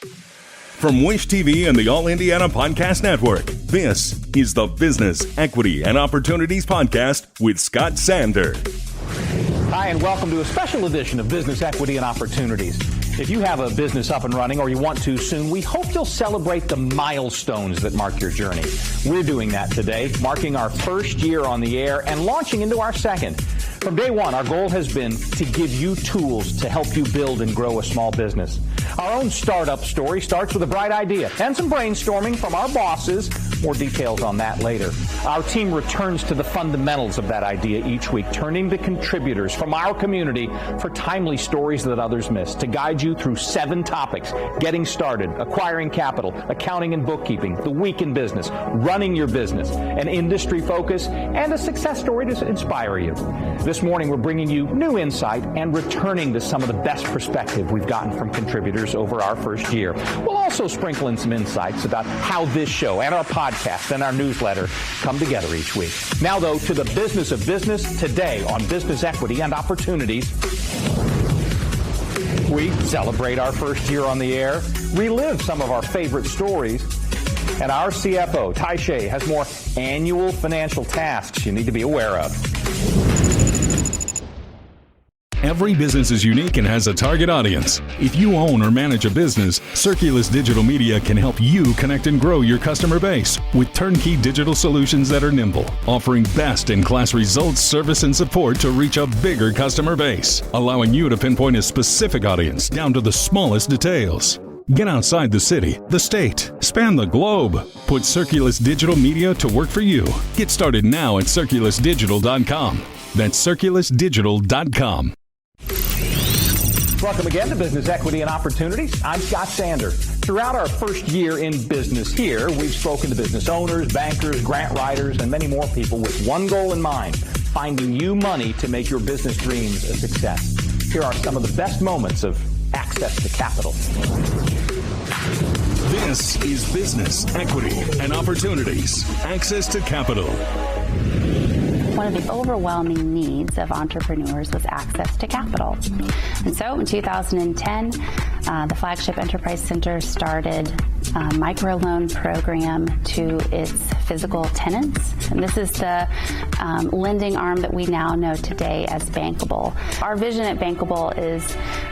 From Wish TV and the All Indiana Podcast Network, this is the Business, Equity, and Opportunities Podcast with Scott Sander. Hi, and welcome to a special edition of Business, Equity, and Opportunities. If you have a business up and running or you want to soon, we hope you'll celebrate the milestones that mark your journey. We're doing that today, marking our first year on the air and launching into our second. From day one, our goal has been to give you tools to help you build and grow a small business. Our own startup story starts with a bright idea and some brainstorming from our bosses. More details on that later. Our team returns to the fundamentals of that idea each week, turning to contributors from our community for timely stories that others miss, to guide you through 7 topics: getting started, acquiring capital, accounting and bookkeeping, the week in business, running your business, an industry focus, and a success story to inspire you. This morning, we're bringing you new insight and returning to some of the best perspective we've gotten from contributors over our first year. We'll also sprinkle in some insights about how this show and our podcast and our newsletter come together each week. Now, though, to the business of business today on Business, Equity, and Opportunities. We celebrate our first year on the air, relive some of our favorite stories, and our CFO, Ty Shea, has more annual financial tasks you need to be aware of. Every business is unique and has a target audience. If you own or manage a business, Circulus Digital Media can help you connect and grow your customer base with turnkey digital solutions that are nimble, offering best-in-class results, service, and support to reach a bigger customer base, allowing you to pinpoint a specific audience down to the smallest details. Get outside the city, the state, span the globe. Put Circulus Digital Media to work for you. Get started now at circulusdigital.com. That's circulusdigital.com. Welcome again to Business, Equity, and Opportunities. I'm Scott Sander. Throughout our first year in business here, we've spoken to business owners, bankers, grant writers, and many more people with one goal in mind: finding you money to make your business dreams a success. Here are some of the best moments of access to capital. This is Business, Equity, and Opportunities. Access to capital. One of the overwhelming needs of entrepreneurs was access to capital. And so in 2010, the Flagship Enterprise Center started a microloan program to its physical tenants. And this is the lending arm that we now know today as Bankable. Our vision at Bankable is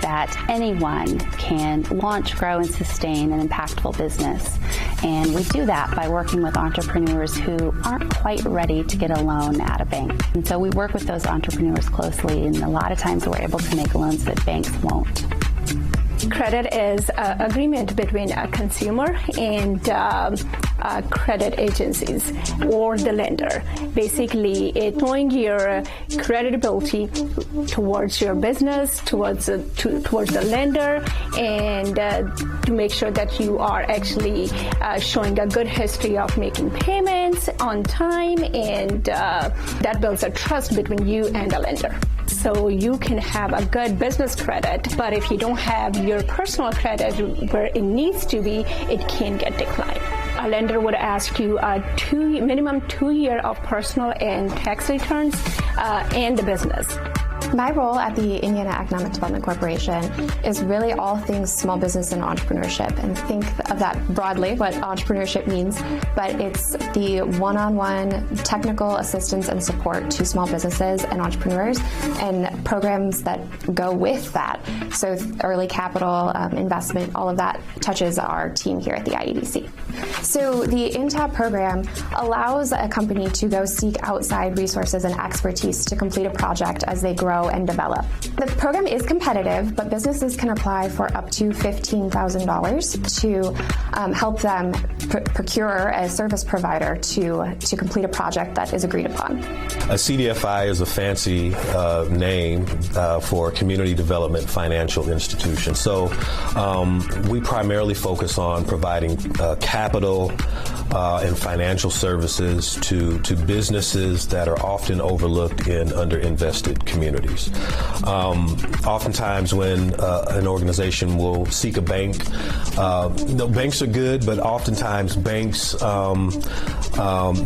that anyone can launch, grow, and sustain an impactful business. And we do that by working with entrepreneurs who aren't quite ready to get a loan at a bank. And so we work with those entrepreneurs closely, and a lot of times we're able to make loans that banks won't. Credit is an agreement between a consumer and credit agencies or the lender. Basically, it's showing your creditability towards your business, towards the lender, and to make sure that you are actually showing a good history of making payments on time, and that builds a trust between you and the lender. So you can have a good business credit, but if you don't have your personal credit where it needs to be, it can get declined. A lender would ask you a minimum 2 year of personal and tax returns and the business. My role at the Indiana Economic Development Corporation is really all things small business and entrepreneurship, and think of that broadly, what entrepreneurship means, but it's the one-on-one technical assistance and support to small businesses and entrepreneurs and programs that go with that. So early capital, investment, all of that touches our team here at the IEDC. So the INTAP program allows a company to go seek outside resources and expertise to complete a project as they grow and develop. The program is competitive, but businesses can apply for up to $15,000 to help them procure a service provider to complete a project that is agreed upon. A CDFI is a fancy name for Community Development Financial Institution. So we primarily focus on providing capital and financial services to businesses that are often overlooked in underinvested communities. Oftentimes when an organization will seek a bank, the banks are good, but oftentimes banks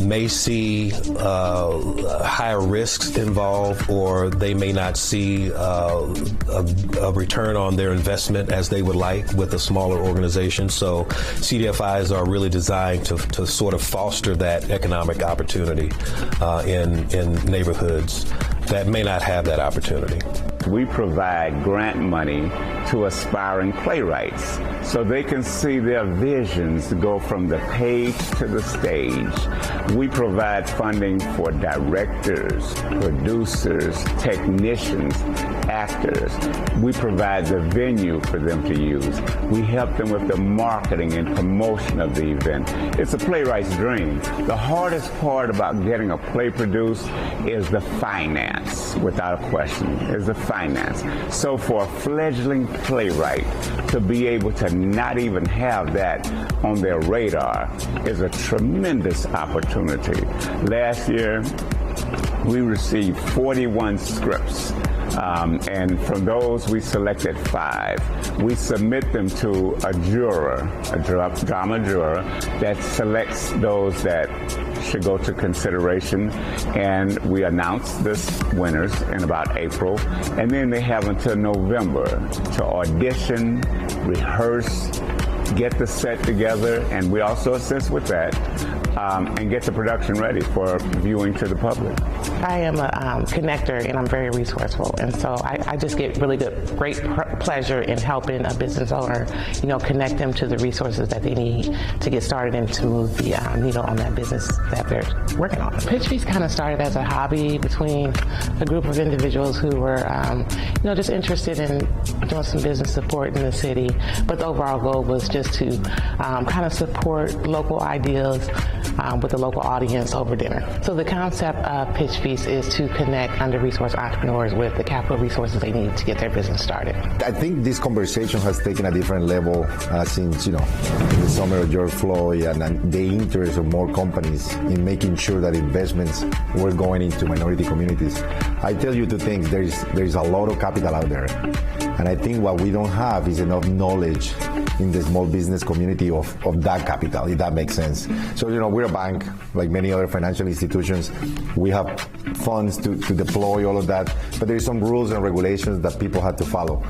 may see higher risks involved, or they may not see a return on their investment as they would like with a smaller organization. So CDFIs are really designed to sort of foster that economic opportunity in neighborhoods that may not have that opportunity. We provide grant money to aspiring playwrights so they can see their visions go from the page to the stage. We provide funding for directors, producers, technicians, actors. We provide the venue for them to use. We help them with the marketing and promotion of the event. It's a playwright's dream. The hardest part about getting a play produced is the finance, without a question, is the finance. So for a fledgling playwright to be able to not even have that on their radar is a tremendous opportunity. Last year, we received 41 scripts. And from those, we selected 5. We submit them to a juror, a drama juror, that selects those that should go to consideration. And we announce this winners in about April. And then they have until November to audition, rehearse, get the set together, and we also assist with that, and get the production ready for viewing to the public. I am a connector, and I'm very resourceful, and so I just get really great pleasure in helping a business owner, connect them to the resources that they need to get started and to move the needle on that business that they're working on. Pitch Feast kind of started as a hobby between a group of individuals who were, just interested in doing some business support in the city, but the overall goal was just to kind of support local ideas with the local audience over dinner. So the concept of Pitch Feast is to connect under-resourced entrepreneurs with the capital resources they need to get their business started. I think this conversation has taken a different level since, the summer of George Floyd and the interest of more companies in making sure that investments were going into minority communities. I tell you 2 things. There's a lot of capital out there. And I think what we don't have is enough knowledge in the small business community of that capital, if that makes sense. So, we're a bank, like many other financial institutions. We have funds to deploy all of that, but there's some rules and regulations that people have to follow.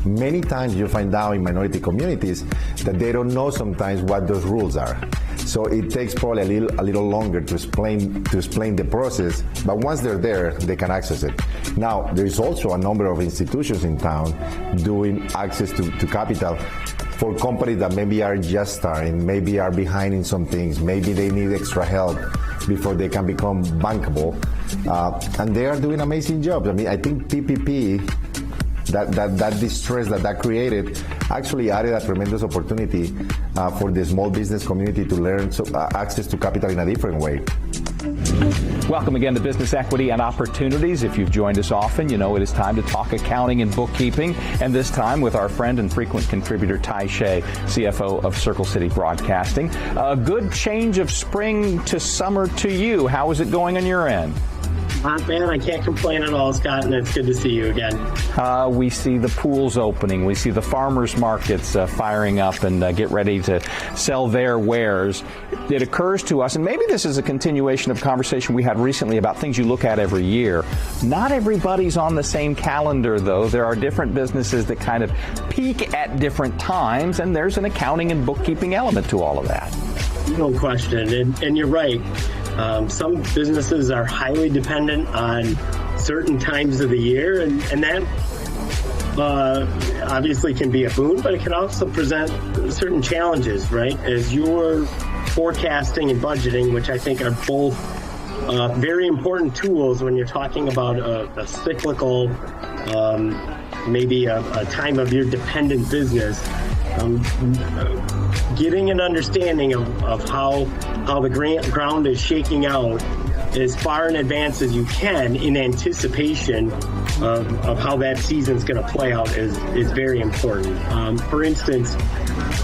Many times you find out in minority communities that they don't know sometimes what those rules are. So it takes probably a little longer to explain the process, but once they're there, they can access it. Now, there's also a number of institutions in town doing access to capital for companies that maybe are just starting, maybe are behind in some things, maybe they need extra help before they can become bankable, and they are doing amazing jobs. I mean, I think PPP, that distress that created, actually added a tremendous opportunity for the small business community to learn access to capital in a different way. Welcome again to Business Equity and Opportunities. If you've joined us often, you know it is time to talk accounting and bookkeeping, and this time with our friend and frequent contributor Ty Shea, CFO of Circle City Broadcasting. A good change of spring to summer to you. How is it going on your end? Man, I can't complain at all, Scott, and it's good to see you again. We see the pools opening. We see the farmers markets firing up and get ready to sell their wares. It occurs to us, and maybe this is a continuation of conversation we had recently about things you look at every year. Not everybody's on the same calendar, though. There are different businesses that kind of peak at different times, and there's an accounting and bookkeeping element to all of that. No question, and you're right. Some businesses are highly dependent on certain times of the year, and that obviously can be a boon, but it can also present certain challenges, right? As you're forecasting and budgeting, which I think are both very important tools when you're talking about a cyclical, maybe a time of year dependent business. Getting an understanding of how the ground is shaking out as far in advance as you can in anticipation of how that season's going to play out is very important. For instance,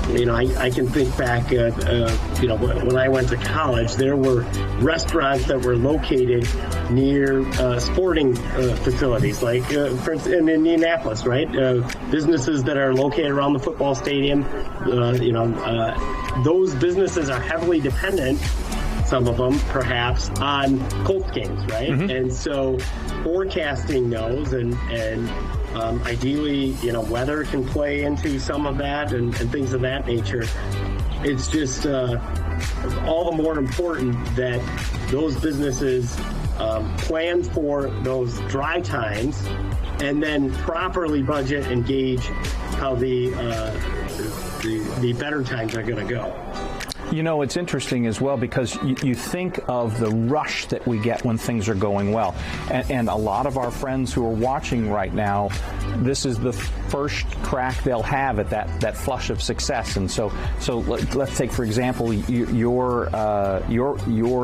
I can think back, when I went to college, there were restaurants that were located near sporting facilities, like for instance, in Indianapolis, right? Businesses that are located around the football stadium, those businesses are heavily dependent, some of them perhaps, on Colts games, right? Mm-hmm. And so forecasting those and ideally, weather can play into some of that and things of that nature. It's just all the more important that those businesses plan for those dry times and then properly budget and gauge how the better times are going to go. It's interesting as well because you think of the rush that we get when things are going well. And a lot of our friends who are watching right now, this is the first crack they'll have at that flush of success. And so let's take, for example, your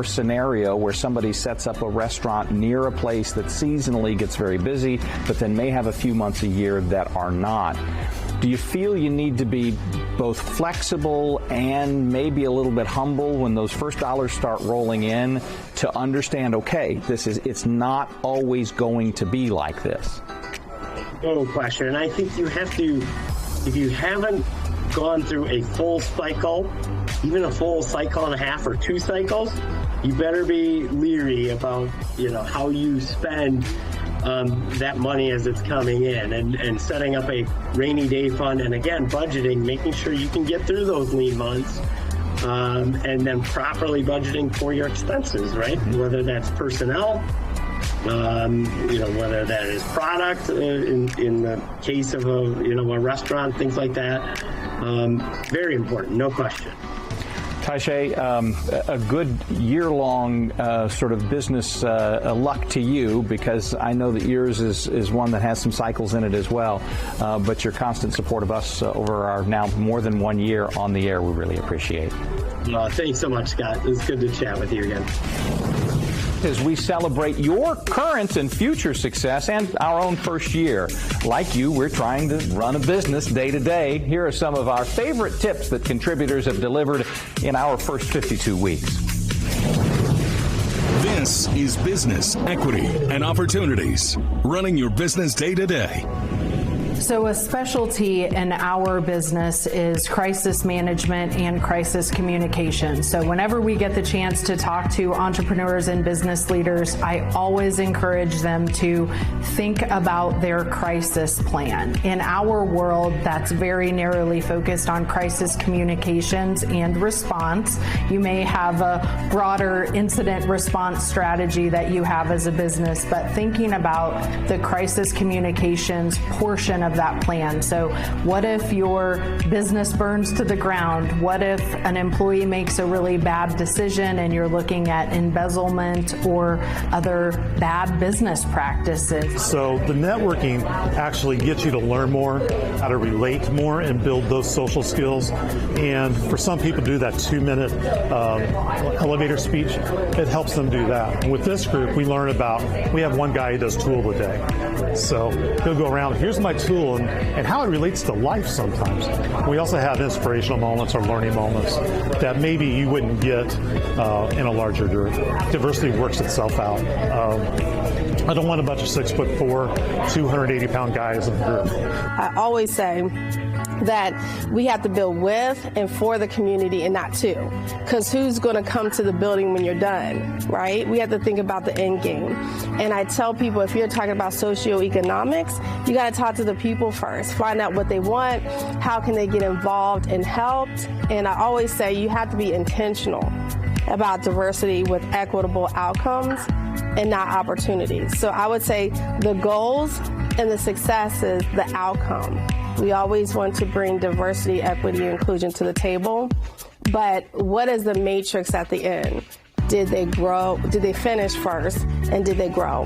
scenario where somebody sets up a restaurant near a place that seasonally gets very busy, but then may have a few months a year that are not. Do you feel you need to be both flexible and maybe a little bit humble when those first dollars start rolling in to understand, okay, it's not always going to be like this? No question. And I think you have to, if you haven't gone through a full cycle, even a full cycle and a half or 2 cycles, you better be leery about, how you spend that money as it's coming in and setting up a rainy day fund. And again, budgeting, making sure you can get through those lean months, and then properly budgeting for your expenses, right? Whether that's personnel, whether that is product, in the case of a restaurant, things like that. Very important, no question. Taishay, a good year-long sort of business luck to you, because I know that yours is one that has some cycles in it as well. But your constant support of us over our now more than 1 year on the air, we really appreciate. Thanks so much, Scott. It's good to chat with you again. As we celebrate your current and future success and our own first year. Like you, we're trying to run a business day to day. Here are some of our favorite tips that contributors have delivered in our first 52 weeks. This is Business, Equity, and Opportunities. Running your business day to day. So a specialty in our business is crisis management and crisis communication. So whenever we get the chance to talk to entrepreneurs and business leaders, I always encourage them to think about their crisis plan. In our world, that's very narrowly focused on crisis communications and response. You may have a broader incident response strategy that you have as a business, but thinking about the crisis communications portion of that plan. So what if your business burns to the ground? What if an employee makes a really bad decision and you're looking at embezzlement or other bad business practices? So the networking actually gets you to learn more, how to relate more, and build those social skills. And for some people to do that 2-minute elevator speech, it helps them do that. And with this group, we have one guy who does tool a day. So he'll go around, here's my tool, and how it relates to life sometimes. We also have inspirational moments or learning moments that maybe you wouldn't get in a larger group. Diversity works itself out. I don't want a bunch of 6'4", 280-pound guys in the group. I always say that we have to build with and for the community and not to. Because who's going to come to the building when you're done, right? We have to think about the end game. And I tell people, if you're talking about socioeconomics, you got to talk to the people first. Find out what they want, how can they get involved and helped. And I always say you have to be intentional about diversity with equitable outcomes and not opportunities. So I would say the goals and the success is the outcome. We always want to bring diversity, equity, and inclusion to the table. But what is the matrix at the end? Did they grow? Did they finish first? And did they grow?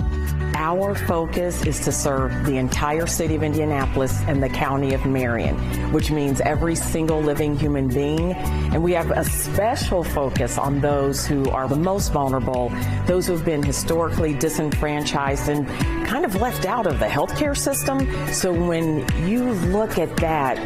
Our focus is to serve the entire city of Indianapolis and the county of Marion, which means every single living human being. And we have a special focus on those who are the most vulnerable, those who have been historically disenfranchised and kind of left out of the healthcare system. So when you look at that,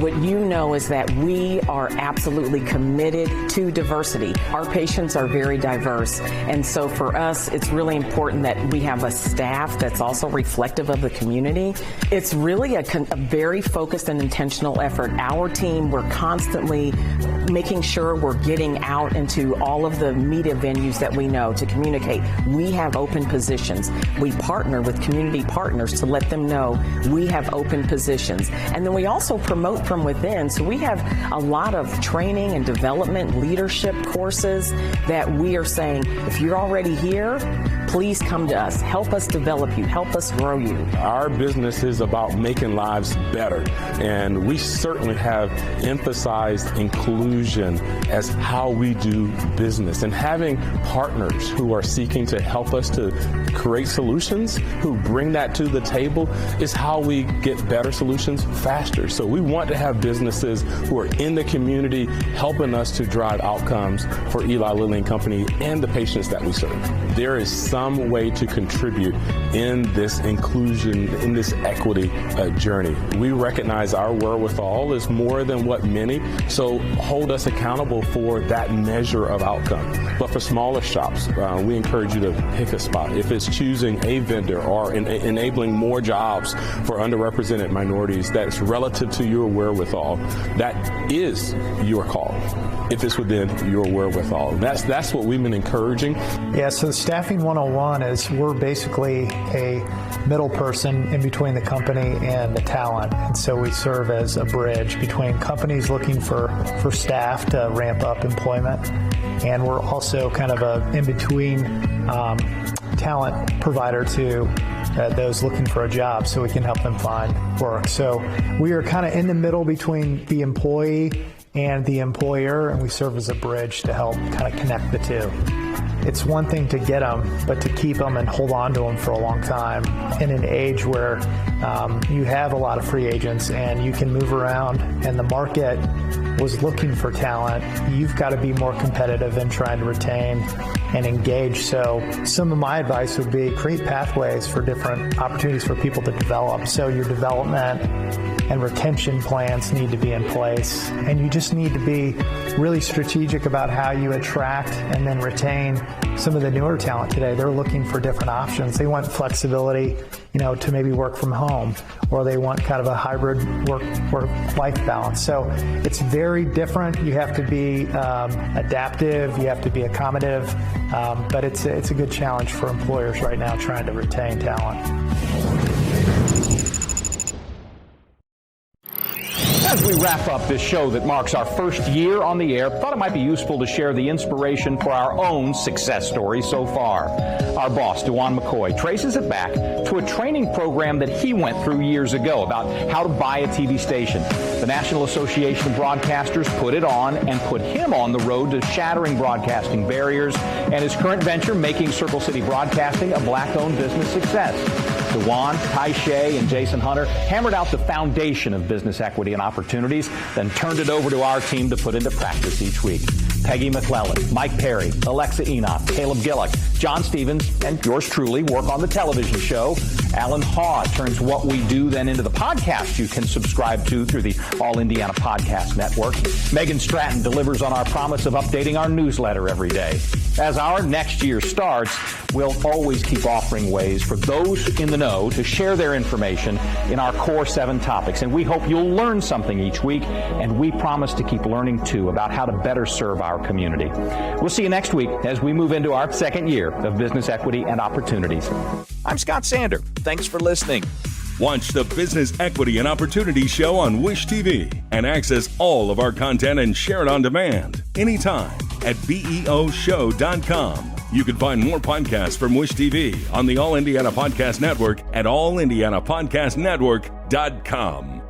what you know is that we are absolutely committed to diversity. Our patients are very diverse. And so for us, it's really important that we have a staff that's also reflective of the community. It's really a very focused and intentional effort. Our team, we're constantly making sure we're getting out into all of the media venues that we know to communicate. We have open positions. We partner with community partners to let them know we have open positions. And then we also promote from within. So we have a lot of training and development leadership courses that we are saying, if you're already here, please come to us. Help us develop you. Help us grow you. Our business is about making lives better. And we certainly have emphasized inclusion as how we do business. And having partners who are seeking to help us to create solutions, who bring that to the table, is how we get better solutions faster. So we want to have businesses who are in the community helping us to drive outcomes for Eli Lilly and Company and the patients that we serve. There is some way to contribute in this inclusion, in this equity journey. We recognize our wherewithal is more than what many, so hold us accountable for that measure of outcome. But for smaller shops, we encourage you to pick a spot. If it's choosing a vendor or enabling more jobs for underrepresented minorities that's relative to your wherewithal, that is your call, if it's within your wherewithal. That's what we've been encouraging. Yeah, so the Staffing 101 is we're basically a middle person in between the company and the talent. And so we serve as a bridge between companies looking for staff to ramp up employment. And we're also kind of a in-between talent provider to those looking for a job, so we can help them find work. So we are kind of in the middle between the employee and the employer, and we serve as a bridge to help kind of connect the two. It's one thing to get them, but to keep them and hold on to them for a long time in an age where you have a lot of free agents and you can move around and the market was looking for talent. You've got to be more competitive in trying to retain and engage. So some of my advice would be create pathways for different opportunities for people to develop. So your development and retention plans need to be in place, and you just need to be really strategic about how you attract and then retain some of the newer talent today. They're looking for different options. They want flexibility, to maybe work from home, or they want kind of a hybrid work-life balance. So it's very different. You have to be adaptive. You have to be accommodative. But it's a good challenge for employers right now trying to retain talent. As we wrap up this show that marks our first year on the air, thought it might be useful to share the inspiration for our own success story so far. Our boss, Dewan McCoy, traces it back to a training program that he went through years ago about how to buy a TV station. The National Association of Broadcasters put it on and put him on the road to shattering broadcasting barriers, and his current venture, making Circle City Broadcasting a black-owned business success. Dewan, Ty Shea, and Jason Hunter hammered out the foundation of business equity and opportunities, then turned it over to our team to put into practice each week. Peggy McClellan, Mike Perry, Alexa Enoch, Caleb Gillick, John Stevens, and yours truly work on the television show. Alan Haw turns what we do then into the podcast you can subscribe to through the All Indiana Podcast Network. Megan Stratton delivers on our promise of updating our newsletter every day. As our next year starts, we'll always keep offering ways for those in the know to share their information in our core 7 topics. And we hope you'll learn something each week, and we promise to keep learning too about how to better serve our community. We'll see you next week as we move into our second year of business equity and opportunities. I'm Scott Sander. Thanks for listening. Watch the Business Equity and Opportunity Show on Wish TV and access all of our content and share it on demand anytime at BEOshow.com. You can find more podcasts from Wish TV on the All Indiana Podcast Network at allindianapodcastnetwork.com.